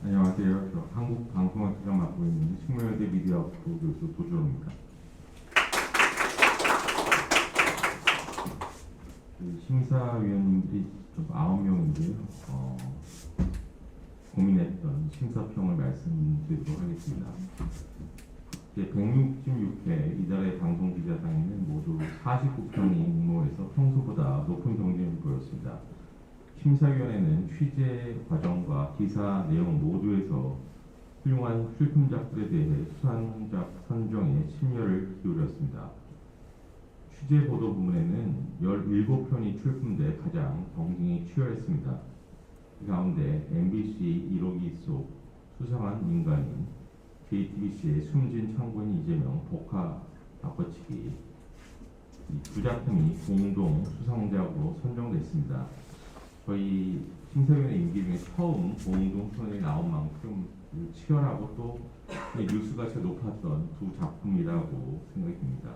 안녕하세요. 저 한국방송학회가 맡고 있는 식물여대 미디어학부 교수 도주호입니다. 심사위원님들이 좀 9명인데요. 고민했던 심사평을 말씀드리도록 하겠습니다. 제 166회 이달의 방송기자상에는 모두 49편이 응모해서 평소보다 높은 경쟁을 보였습니다. 심사위원회는 취재 과정과 기사 내용 모두에서 훌륭한 출품작들에 대해 수상작 선정에 심려를 기울였습니다. 취재 보도 부문에는 17편이 출품돼 가장 경쟁이 치열했습니다. 그 가운데 MBC 1호기 속 수상한 민간인, JTBC의 숨진 창고인 이재명, 복화 바꿔치기, 이 두 작품이 공동 수상작으로 선정됐습니다. 저희 심사위원회 임기 중에 처음 공동 수상이 나온 만큼 치열하고 또 뉴스 가치가 높았던 두 작품이라고 생각이 듭니다.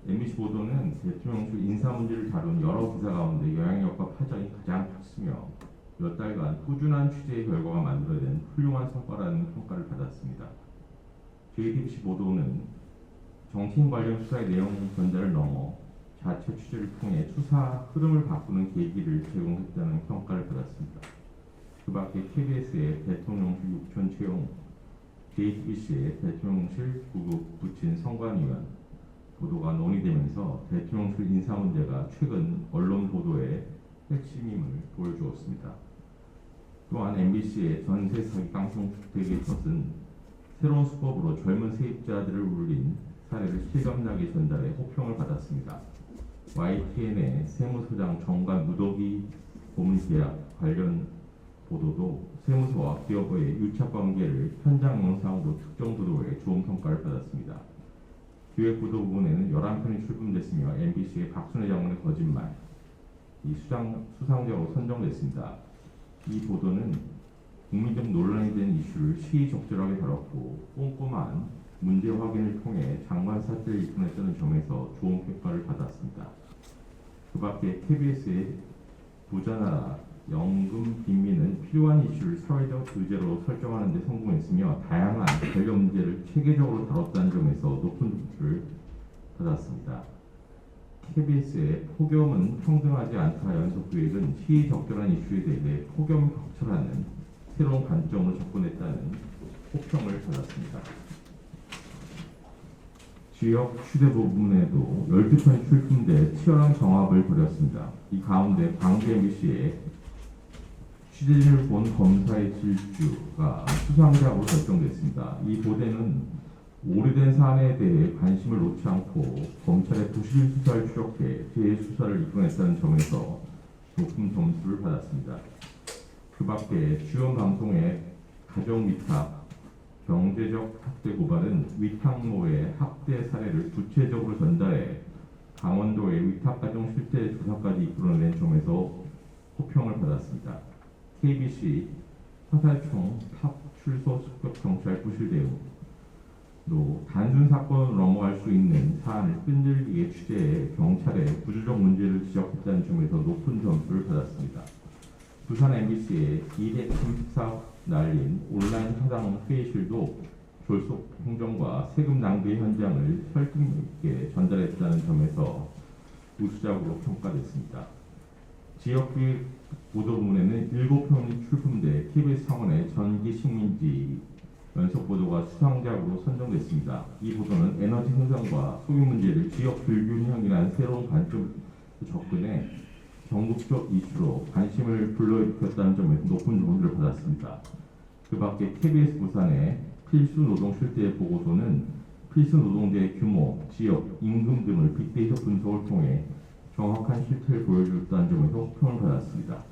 MBC 보도는 대통령실 인사 문제를 다룬 여러 기사 가운데 영향력과 파장이 가장 컸으며 몇 달간 꾸준한 취재의 결과가 만들어낸 훌륭한 성과라는 평가를 받았습니다. JTBC 보도는 정치인 관련 수사의 내용 전달을 넘어 자체 취재를 통해 수사 흐름을 바꾸는 계기를 제공했다는 평가를 받았습니다. 그 밖에 KBS의 대통령실 6천 채용, JTBC의 대통령실 구급 부친 선관위원 보도가 논의되면서 대통령실 인사 문제가 최근 언론 보도의 핵심임을 보여주었습니다. 또한 MBC의 전세 사기 깡통 주택의 것은 새로운 수법으로 젊은 세입자들을 울린 사례를 실감나게 전달해 호평을 받았습니다. YTN의 세무서장 정관 무더기 고문계약 관련 보도도 세무서와 기업의 유착관계를 현장 영상으로 특정 보도에 좋은 평가를 받았습니다. 기획 보도 부분에는 11편이 출품됐으며 MBC의 박순애 장관의 거짓말, 이 수상작으로 선정됐습니다. 이 보도는 국민적 논란이 된 이슈를 시의적절하게 다뤘고 꼼꼼한 문제 확인을 통해 장관 사퇴를 이끌어냈다는 점에서 좋은 평가를 받았습니다. 그 밖에 KBS의 부자나라 연금 빈민은 필요한 이슈를 사회적 의제로 설정하는 데 성공했으며 다양한 관련 문제를 체계적으로 다뤘다는 점에서 높은 점수를 받았습니다. KBS의 폭염은 평등하지 않다 연속기획은 시의적절한 이슈에 대해 폭염 격철하는 새로운 관점으로 접근했다는 호평을 받았습니다. 지역 취재 부분에도 12편이 출품돼 치열한 경합을 벌였습니다. 이 가운데 광주 MBC의 취재진을 본 검사의 질주가 수상작으로 결정됐습니다. 이 보도는 오래된 사안에 대해 관심을 놓지 않고 검찰의 부실 수사를 추적해 재수사를 이끌어냈다는 점에서 높은 점수를 받았습니다. 그 밖에 주요 방송의 가정 위탁, 경제적 학대 고발은 위탁모의 학대 사례를 구체적으로 전달해 강원도의 위탁가정 실태 조사까지 이끌어낸 점에서 호평을 받았습니다. KBC 화살총 탑 출소 습격 경찰 부실 대응도 단순 사건으로 넘어갈 수 있는 사안을 끈질기게 취재해 경찰의 구조적 문제를 지적했다는 점에서 높은 점수를 받았습니다. 부산 MBC의 234억 날린 온라인 사장 회의실도 졸속 행정과 세금 낭비 현장을 설득력 있게 전달했다는 점에서 우수작으로 평가됐습니다. 지역기획 보도 부문에는 7편이 출품돼 KBS 상원의 전기 식민지 연속 보도가 수상작으로 선정됐습니다. 이 보도는 에너지 생산과 소비 문제를 지역 불균형이라는 새로운 관점으로 접근해 전국적 이슈로 관심을 불러일으켰다는 점에서 높은 점수를 받았습니다. 그 밖에 KBS 부산의 필수 노동 실태 보고서는 필수 노동자의 규모, 지역, 임금 등을 빅데이터 분석을 통해 정확한 실태를 보여줬다는 점에서 호평을 받았습니다.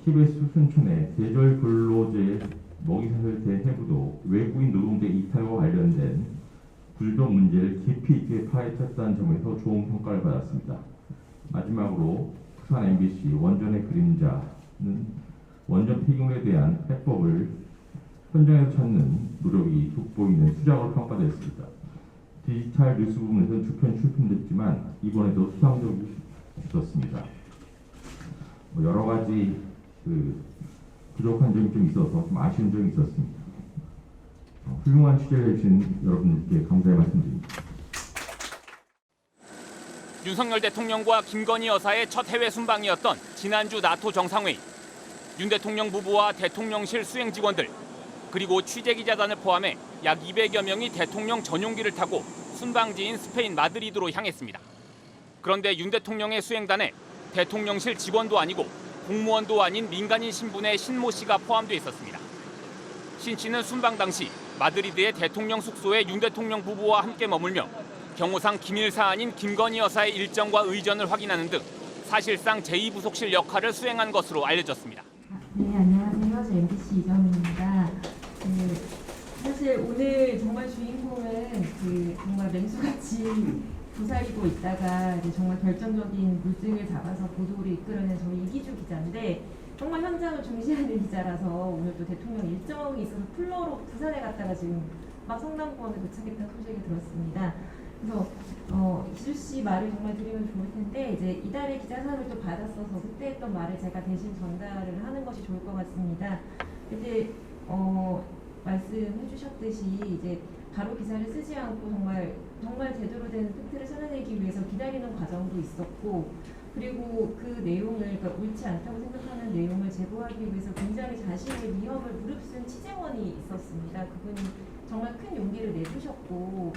KBS 순천의 계절 근로제 먹이사슬 대해부도 외국인 노동자 이탈과 관련된 구조적 문제를 깊이 있게 파헤쳤다는 점에서 좋은 평가를 받았습니다. 마지막으로 부산 MBC 원전의 그림자는 원전 폐기물에 대한 해법을 현장에서 찾는 노력이 돋보이는 수작으로 평가됐습니다. 디지털 뉴스 부분에서는 2편 출품됐지만 이번에도 수상작이 없었습니다. 여러 가지 부족한 점이 좀 있어서 좀 아쉬운 점이 있었습니다. 훌륭한 취재를 해주신 여러분들께 감사의 말씀드립니다. 윤석열 대통령과 김건희 여사의 첫 해외 순방이었던 지난주 나토 정상회의. 윤 대통령 부부와 대통령실 수행 직원들, 그리고 취재기자단을 포함해 약 200여 명이 대통령 전용기를 타고 순방지인 스페인 마드리드로 향했습니다. 그런데 윤 대통령의 수행단에 대통령실 직원도 아니고 공무원도 아닌 민간인 신분의 신모 씨가 포함되어 있었습니다. 신 씨는 순방 당시 마드리드의 대통령 숙소에 윤 대통령 부부와 함께 머물며 경호상 기밀 사안인 김건희 여사의 일정과 의전을 확인하는 등 사실상 제2부속실 역할을 수행한 것으로 알려졌습니다. 네, 안녕하세요. 저 MBC 이정입니다. 사실 오늘 정말 주인공은 정말 맹수같이 부사리고 있다가 이제 정말 결정적인 물증을 잡아서 보도를 이끌어낸 저희 이기주 기자인데, 정말 현장을 중시하는 기자라서 오늘 또 대통령 일정이 있어서 플러로 부산에 갔다가 지금 막 성남공원에 도착했다는 소식을 들었습니다. 그래서 이기주 씨 말을 정말 드리면 좋을 텐데, 이제 이달의 기자상을 또 받았어서 그때 했던 말을 제가 대신 전달을 하는 것이 좋을 것 같습니다. 이제 말씀해 주셨듯이 이제 바로 기사를 쓰지 않고 정말 제대로 된 팩트를 찾아내기 위해서 기다리는 과정도 있었고, 그리고 그 내용을, 그러니까 옳지 않다고 생각하는 내용을 제보하기 위해서 굉장히 자신의 위협을 무릅쓴 취재원이 있었습니다. 그분이 정말 큰 용기를 내주셨고,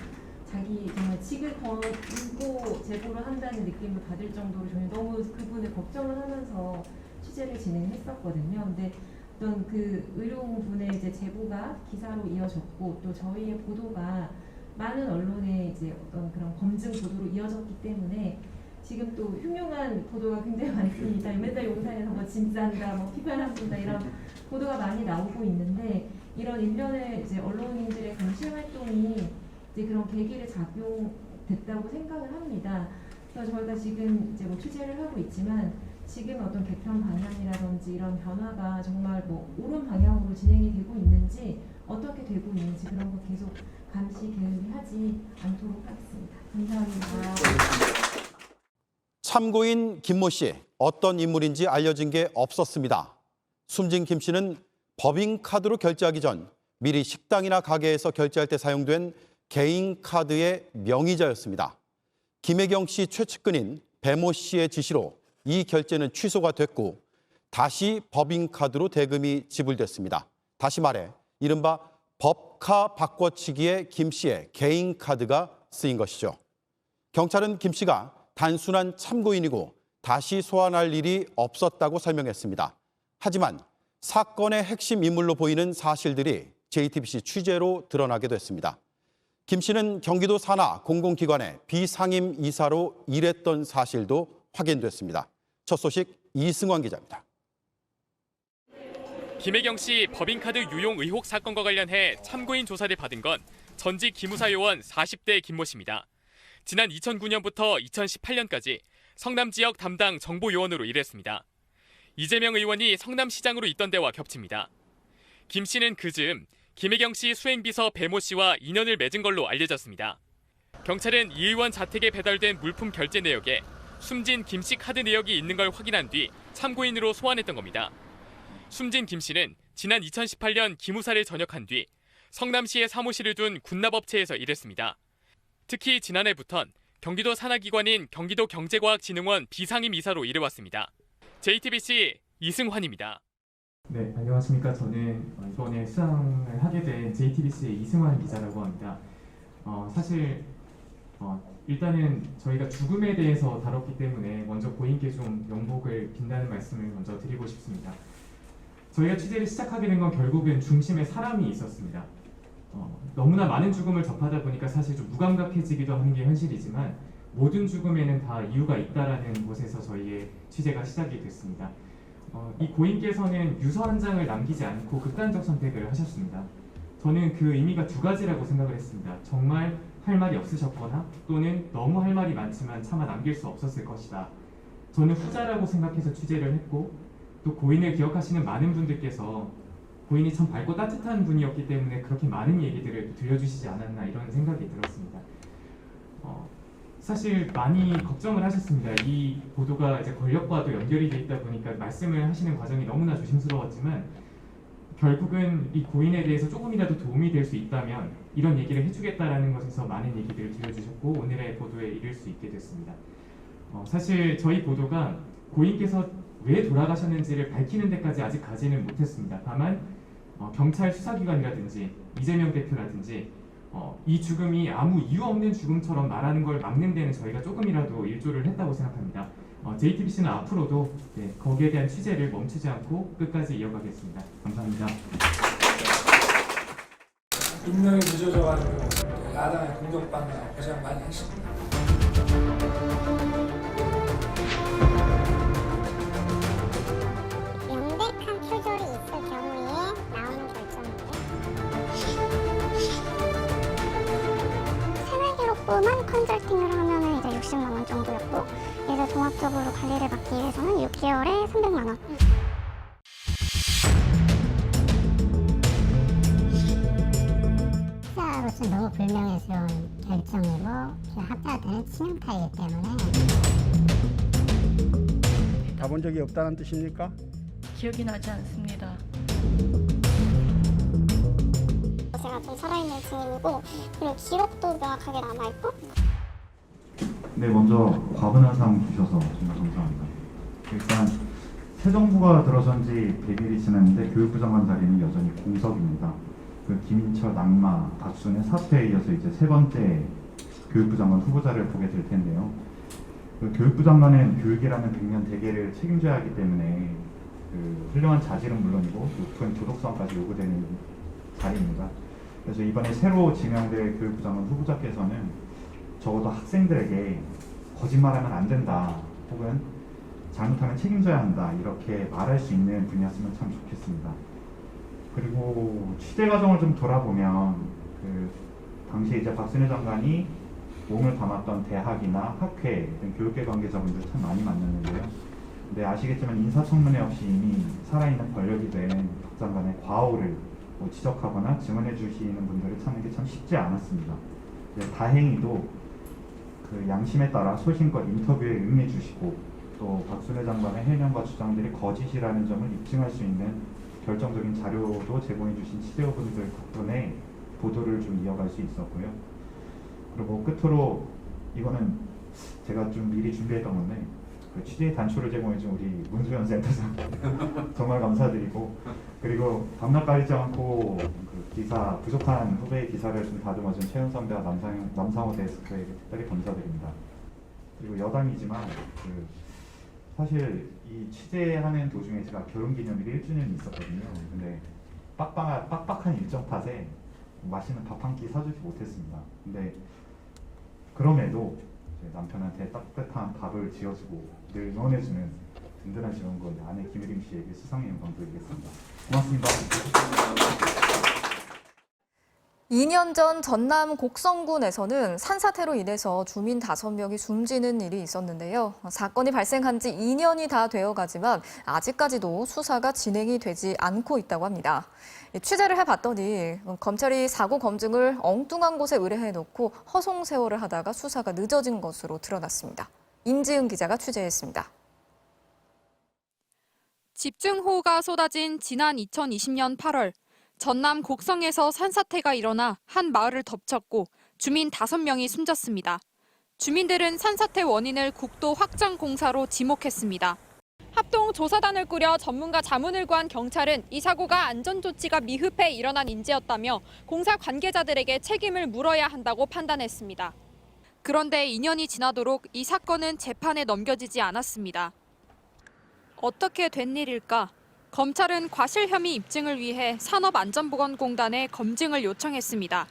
자기 정말 직을 걸고 제보를 한다는 느낌을 받을 정도로 저는 너무 그분을 걱정을 하면서 취재를 진행했었거든요. 근데 어떤 그 의료분의 이제 제보가 기사로 이어졌고, 또 저희의 보도가 많은 언론의 이제 어떤 그런 검증 보도로 이어졌기 때문에 지금 또 흉흉한 보도가 굉장히 많습니다. 맨날 용산에서 뭐 진짠다, 뭐 피변한다 이런 보도가 많이 나오고 있는데, 이런 일련의 이제 언론인들의 감시 활동이 이제 그런 계기를 작용됐다고 생각을 합니다. 그래서 저희가 지금 이제 뭐 취재를 하고 있지만, 지금 어떤 개편 방향이라든지 이런 변화가 정말 뭐 옳은 방향으로 진행이 되고 있는지, 어떻게 되고 있는지 그런 거 계속 감시 게을리하지 않도록 하겠습니다. 감사합니다. 참고인 김모 씨, 어떤 인물인지 알려진 게 없었습니다. 숨진 김 씨는 법인카드로 결제하기 전 미리 식당이나 가게에서 결제할 때 사용된 개인 카드의 명의자였습니다. 김혜경 씨 최측근인 배모 씨의 지시로 이 결제는 취소가 됐고, 다시 법인카드로 대금이 지불됐습니다. 다시 말해 이른바 법카 바꿔치기에 김 씨의 개인 카드가 쓰인 것이죠. 경찰은 김 씨가 단순한 참고인이고 다시 소환할 일이 없었다고 설명했습니다. 하지만 사건의 핵심 인물로 보이는 사실들이 JTBC 취재로 드러나게 됐습니다. 김 씨는 경기도 산하 공공기관의 비상임 이사로 일했던 사실도 확인됐습니다. 첫 소식 이승환 기자입니다. 김혜경 씨 법인카드 유용 의혹 사건과 관련해 참고인 조사를 받은 건 전직 기무사 요원 40대 김모 씨입니다. 지난 2009년부터 2018년까지 성남 지역 담당 정보요원으로 일했습니다. 이재명 의원이 성남시장으로 있던 때와 겹칩니다. 김 씨는 그즈음 김혜경 씨 수행비서 배모 씨와 인연을 맺은 걸로 알려졌습니다. 경찰은 이 의원 자택에 배달된 물품 결제 내역에 숨진 김 씨 카드 내역이 있는 걸 확인한 뒤 참고인으로 소환했던 겁니다. 숨진 김 씨는 지난 2018년 기무사를 전역한 뒤 성남시에 사무실을 둔 군납업체에서 일했습니다. 특히 지난해부턴 경기도 산하기관인 경기도경제과학진흥원 비상임 이사로 일해왔습니다. JTBC 이승환입니다. 네, 안녕하십니까. 저는 이번에 수상을 하게 된 JTBC의 이승환 기자라고 합니다. 일단은 저희가 죽음에 대해서 다뤘기 때문에 먼저 고인께 좀 명복을 빈다는 말씀을 먼저 드리고 싶습니다. 저희가 취재를 시작하게 된 건 결국은 중심에 사람이 있었습니다. 너무나 많은 죽음을 접하다 보니까 사실 좀 무감각해지기도 하는 게 현실이지만, 모든 죽음에는 다 이유가 있다라는 곳에서 저희의 취재가 시작이 됐습니다. 이 고인께서는 유서 한 장을 남기지 않고 극단적 선택을 하셨습니다. 저는 그 의미가 두 가지라고 생각을 했습니다. 정말 할 말이 없으셨거나, 또는 너무 할 말이 많지만 차마 남길 수 없었을 것이다. 저는 후자라고 생각해서 취재를 했고, 또 고인을 기억하시는 많은 분들께서 고인이 참 밝고 따뜻한 분이었기 때문에 그렇게 많은 얘기들을 들려주시지 않았나, 이런 생각이 들었습니다. 사실 많이 걱정을 하셨습니다. 이 보도가 이제 권력과도 연결이 돼 있다 보니까 말씀을 하시는 과정이 너무나 조심스러웠지만, 결국은 이 고인에 대해서 조금이라도 도움이 될 수 있다면 이런 얘기를 해주겠다라는 것에서 많은 얘기들을 들려주셨고 오늘의 보도에 이를 수 있게 됐습니다. 사실 저희 보도가 고인께서 왜 돌아가셨는지를 밝히는 데까지 아직 가지는 못했습니다. 다만 경찰 수사기관이라든지 이재명 대표라든지 이 죽음이 아무 이유 없는 죽음처럼 말하는 걸 막는 데는 저희가 조금이라도 일조를 했다고 생각합니다. JTBC는 앞으로도 거기에 대한 취재를 멈추지 않고 끝까지 이어가겠습니다. 감사합니다. 인명이 늦어져가지고 야당의 공격받느라 고생 많이 했습니다. 명백한 표절이 있을 경우에 나오는 결정인데 생활기록부만 컨설팅을 하면은 이제 60만 원 정도였고 이제 종합적으로 관리를 받기 위해서는 6개월에 300만 원. 피해자로서 너무 불명예스러운 결정이고 합의한테는 치명타이기 때문에. 가본 적이 없다는 뜻입니까? 기억이 나지 않습니다. 제가 좀 살아있는 증인이고 그리고 기록도 명확하게 남아있고. 네, 먼저 과분한 사항 주셔서 정말 감사합니다. 일단 새 정부가 들어선 지 100일이 지났는데 교육부 장관 자리는 여전히 공석입니다. 그 김인철, 낙마, 박순의 사퇴에 이어서 이제 세 번째 교육부 장관 후보자를 보게 될 텐데요. 그 교육부 장관은 교육이라는 백년 대계를 책임져야 하기 때문에 그 훌륭한 자질은 물론이고 높은 도덕성까지 요구되는 자리입니다. 그래서 이번에 새로 지명될 교육부 장관 후보자께서는 적어도 학생들에게 거짓말하면 안 된다 혹은 잘못하면 책임져야 한다 이렇게 말할 수 있는 분이었으면 참 좋겠습니다. 그리고 취재 과정을 좀 돌아보면 그 당시 이제 박순애 장관이 몸을 담았던 대학이나 학회 등 교육계 관계자분들 참 많이 만났는데요. 근데 아시겠지만 인사청문회 없이 이미 살아있는 권력이 된 박 장관의 과오를 지적하거나 증언해 주시는 분들을 찾는 게 참 쉽지 않았습니다. 다행히도 그 양심에 따라 소신껏 인터뷰에 응해 주시고 또 박순애 장관의 해명과 주장들이 거짓이라는 점을 입증할 수 있는 결정적인 자료도 제공해 주신 취재원분들 덕분에 보도를 좀 이어갈 수 있었고요. 그리고 끝으로 이거는 제가 좀 미리 준비했던 건데 그 취재 단초를 제공해 준 우리 문수연 센터장 정말 감사드리고 그리고 밤낮 가리지 않고 그 기사 부족한 후배의 기사를 좀 다듬어준 최은 선배와 남상호 데스크에게 특별히 감사드립니다. 그리고 여담이지만 그 사실 이 취재하는 도중에 제가 결혼기념일 1주년이 있었거든요. 근데 빡빡한 일정 탓에 맛있는 밥 한 끼 사주지 못했습니다. 근데 그럼에도 제 남편한테 따뜻한 밥을 지어주고 늘 응원해주는 든든한 지원군 아내 김혜림 씨에게 수상의 영광 드리겠습니다. 고맙습니다. 2년 전 전남 곡성군에서는 산사태로 인해서 주민 5명이 숨지는 일이 있었는데요. 사건이 발생한 지 2년이 다 되어가지만 아직까지도 수사가 진행이 되지 않고 있다고 합니다. 취재를 해봤더니 검찰이 사고 검증을 엉뚱한 곳에 의뢰해놓고 허송세월을 하다가 수사가 늦어진 것으로 드러났습니다. 임지은 기자가 취재했습니다. 집중호우가 쏟아진 지난 2020년 8월. 전남 곡성에서 산사태가 일어나 한 마을을 덮쳤고 주민 5명이 숨졌습니다. 주민들은 산사태 원인을 국도 확장 공사로 지목했습니다. 합동 조사단을 꾸려 전문가 자문을 구한 경찰은 이 사고가 안전조치가 미흡해 일어난 인재였다며 공사 관계자들에게 책임을 물어야 한다고 판단했습니다. 그런데 2년이 지나도록 이 사건은 재판에 넘겨지지 않았습니다. 어떻게 된 일일까? 검찰은 과실 혐의 입증을 위해 산업안전보건공단에 검증을 요청했습니다.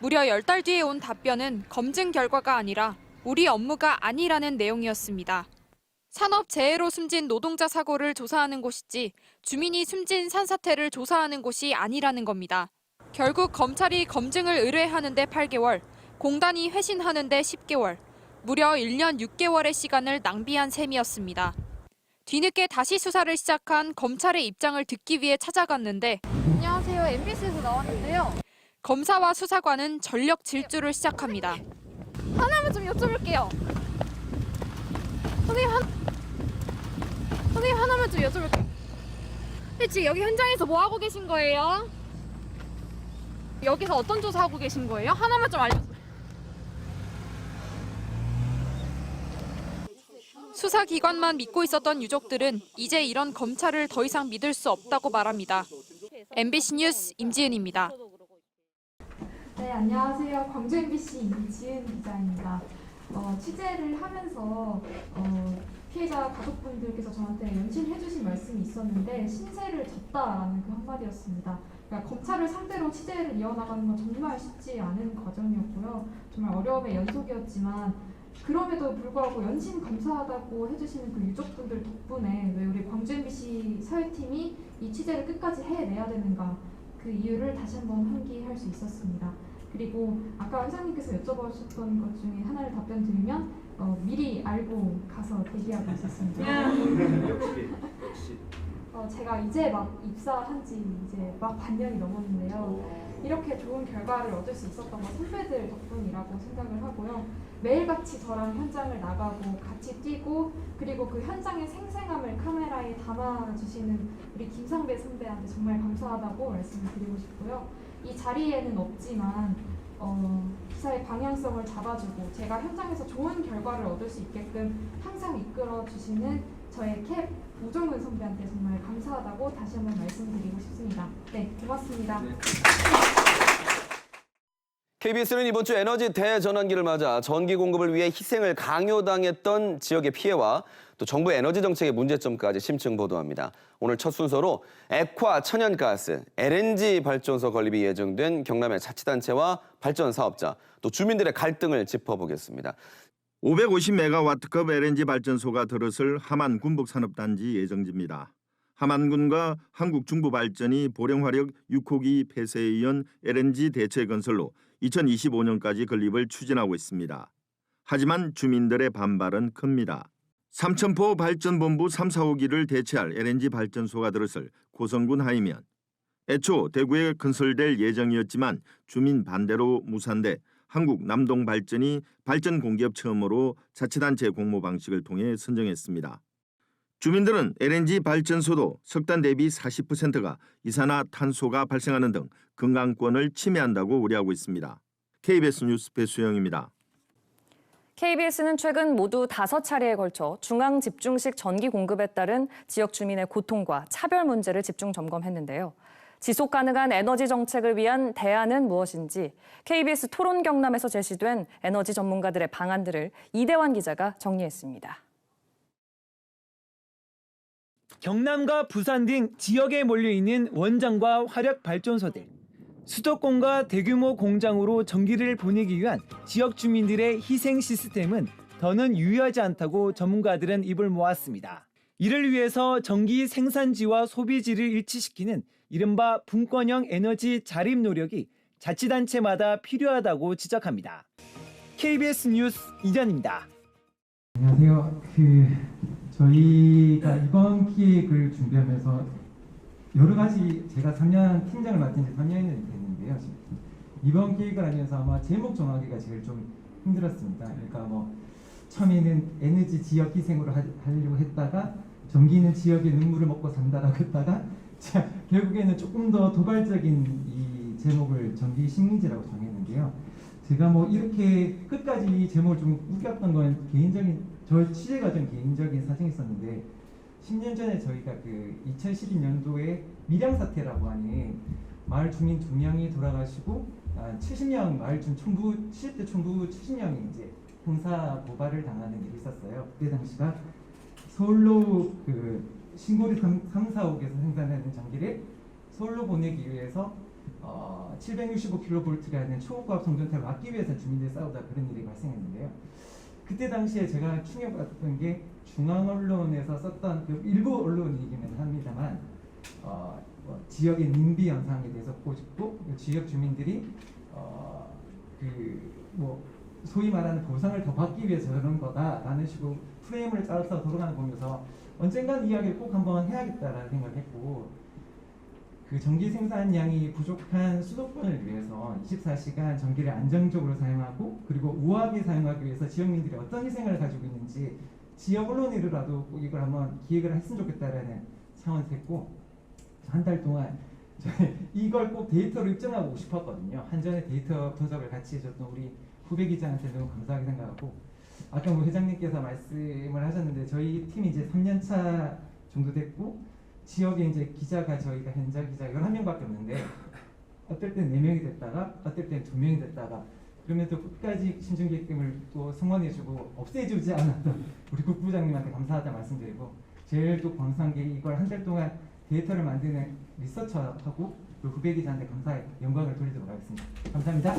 무려 10달 뒤에 온 답변은 검증 결과가 아니라 우리 업무가 아니라는 내용이었습니다. 산업재해로 숨진 노동자 사고를 조사하는 곳이지 주민이 숨진 산사태를 조사하는 곳이 아니라는 겁니다. 결국 검찰이 검증을 의뢰하는데 8개월, 공단이 회신하는데 10개월, 무려 1년 6개월의 시간을 낭비한 셈이었습니다. 뒤늦게 다시 수사를 시작한 검찰의 입장을 듣기 위해 찾아갔는데 안녕하세요. MBC에서 나왔는데요. 검사와 수사관은 전력 질주를 시작합니다. 하나만 좀 여쭤볼게요. 선생님 하나만 좀 여쭤볼게요. 지금 여기 현장에서 뭐 하고 계신 거예요? 여기서 어떤 조사하고 계신 거예요? 하나만 좀 알려주세요. 수사기관만 믿고 있었던 유족들은 이제 이런 검찰을 더 이상 믿을 수 없다고 말합니다. MBC 뉴스 임지은입니다. 네, 안녕하세요. 광주 MBC 임지은 기자입니다. 취재를 하면서 피해자 가족분들께서 저한테 연신해주신 말씀이 있었는데 신세를 졌다라는 그 한마디였습니다. 그러니까 검찰을 상대로 취재를 이어나가는 건 정말 쉽지 않은 과정이었고요. 정말 어려움의 연속이었지만 그럼에도 불구하고 연신 감사하다고 해주시는 그 유족분들 덕분에 왜 우리 광주 MBC 사회팀이 이 취재를 끝까지 해내야 되는가 그 이유를 다시 한번 환기할 수 있었습니다. 그리고 아까 회장님께서 여쭤보셨던 것 중에 하나를 답변 드리면 미리 알고 가서 대기하고 있었습니다. 제가 이제 막 입사한 지 이제 막 반년이 넘었는데요. 이렇게 좋은 결과를 얻을 수 있었던 건 선배들 덕분이라고 생각을 하고요. 매일같이 저랑 현장을 나가고 같이 뛰고 그리고 그 현장의 생생함을 카메라에 담아주시는 우리 김상배 선배한테 정말 감사하다고 말씀을 드리고 싶고요. 이 자리에는 없지만 기사의 방향성을 잡아주고 제가 현장에서 좋은 결과를 얻을 수 있게끔 항상 이끌어주시는 저의 캡 우정은 선배한테 정말 감사하다고 다시 한번 말씀드리고 싶습니다. 네, 고맙습니다. KBS는 이번 주 에너지 대전환기를 맞아 전기 공급을 위해 희생을 강요당했던 지역의 피해와 또 정부 에너지 정책의 문제점까지 심층 보도합니다. 오늘 첫 순서로 액화 천연가스, LNG 발전소 건립이 예정된 경남의 자치단체와 발전 사업자, 또 주민들의 갈등을 짚어보겠습니다. 550메가와트급 LNG 발전소가 들어설 함안 군북산업단지 예정지입니다. 함안군과 한국중부발전이 보령화력 6호기 폐쇄에 이은 LNG 대체 건설로 2025년까지 건립을 추진하고 있습니다. 하지만 주민들의 반발은 큽니다. 삼천포 발전본부 3, 4호기를 대체할 LNG 발전소가 들어설 고성군 하이면 애초 대구에 건설될 예정이었지만 주민 반대로 무산돼 한국 남동발전이 발전 공기업 처음으로 자치단체 공모 방식을 통해 선정했습니다. 주민들은 LNG 발전소도 석탄 대비 40%가 이산화탄소가 발생하는 등 건강권을 침해한다고 우려하고 있습니다. KBS 뉴스 배수영입니다. KBS는 최근 모두 5차례에 걸쳐 중앙 집중식 전기 공급에 따른 지역 주민의 고통과 차별 문제를 집중 점검했는데요. 지속 가능한 에너지 정책을 위한 대안은 무엇인지 KBS 토론 경남에서 제시된 에너지 전문가들의 방안들을 이대환 기자가 정리했습니다. 경남과 부산 등 지역에 몰려있는 원전과 화력 발전소들, 수도권과 대규모 공장으로 전기를 보내기 위한 지역 주민들의 희생 시스템은 더는 유효하지 않다고 전문가들은 입을 모았습니다. 이를 위해서 전기 생산지와 소비지를 일치시키는 이른바 분권형 에너지 자립 노력이 자치단체마다 필요하다고 지적합니다. KBS 뉴스 이전입니다. 안녕하세요. 저희가 이번 기획을 준비하면서 여러 가지 제가 3년 팀장을 맡은 지 3년이 됐는데요. 이번 기획을 하면서 아마 제목 정하기가 제일 좀 힘들었습니다. 그러니까 처음에는 에너지 지역 희생으로 하려고 했다가 전기는 지역의 눈물을 먹고 산다라고 했다가 결국에는 조금 더 도발적인 이 제목을 전기 식민지라고 정했는데요. 제가 이렇게 끝까지 이 제목을 좀 우겼던 건 저 취재 과정 개인적인 사정이 있었는데 10년 전에 저희가 2012년도에 밀양 사태라고 하는 마을 주민 2명이 돌아가시고 70명 마을 중 70대 총부 70명이 이제 형사 고발을 당하는 일이 있었어요. 그때 당시가 서울로 신고리 3, 4옥에서 생산하는 전기를 서울로 보내기 위해서 765kV라는 초고압 송전탑을 막기 위해서 주민들이 싸우다 그런 일이 발생했는데요. 그때 당시에 제가 충격받았던 게 중앙 언론에서 썼던 일부 언론 얘기는 합니다만 지역의 님비 현상에 대해서 보고 싶고 지역 주민들이 소위 말하는 보상을 더 받기 위해서 그런 거다라는 식으로 프레임을 짜서 돌아가는 거 보면서 언젠간 이야기를 꼭 한번 해야겠다라는 생각을 했고 전기 생산량이 부족한 수도권을 위해서 24시간 전기를 안정적으로 사용하고 그리고 우아하게 사용하기 위해서 지역민들이 어떤 희생을 가지고 있는지 지역 언론으로라도 꼭 이걸 한번 기획을 했으면 좋겠다라는 차원에서 했고 한 달 동안 저희 이걸 꼭 데이터로 입증하고 싶었거든요. 한전의 데이터 분석을 같이 해줬던 우리 후배 기자한테 너무 감사하게 생각하고, 아까 뭐 회장님께서 말씀을 하셨는데 저희 팀이 이제 3년차 정도 됐고 지역에 이제 기자가 저희가 현장 기자 11명밖에 없는데 어떨 땐 4명이 됐다가 어떨 땐 2명이 됐다가 그러면서 끝까지 신중계획을 또 승원해주고 없애주지 않았던 우리 국부장님한테 감사하다 말씀드리고, 제일 또 감사한 게 이걸 한 달 동안 데이터를 만드는 리서처하고 그 후배 기자한테 감사의 영광을 돌리도록 하겠습니다. 감사합니다.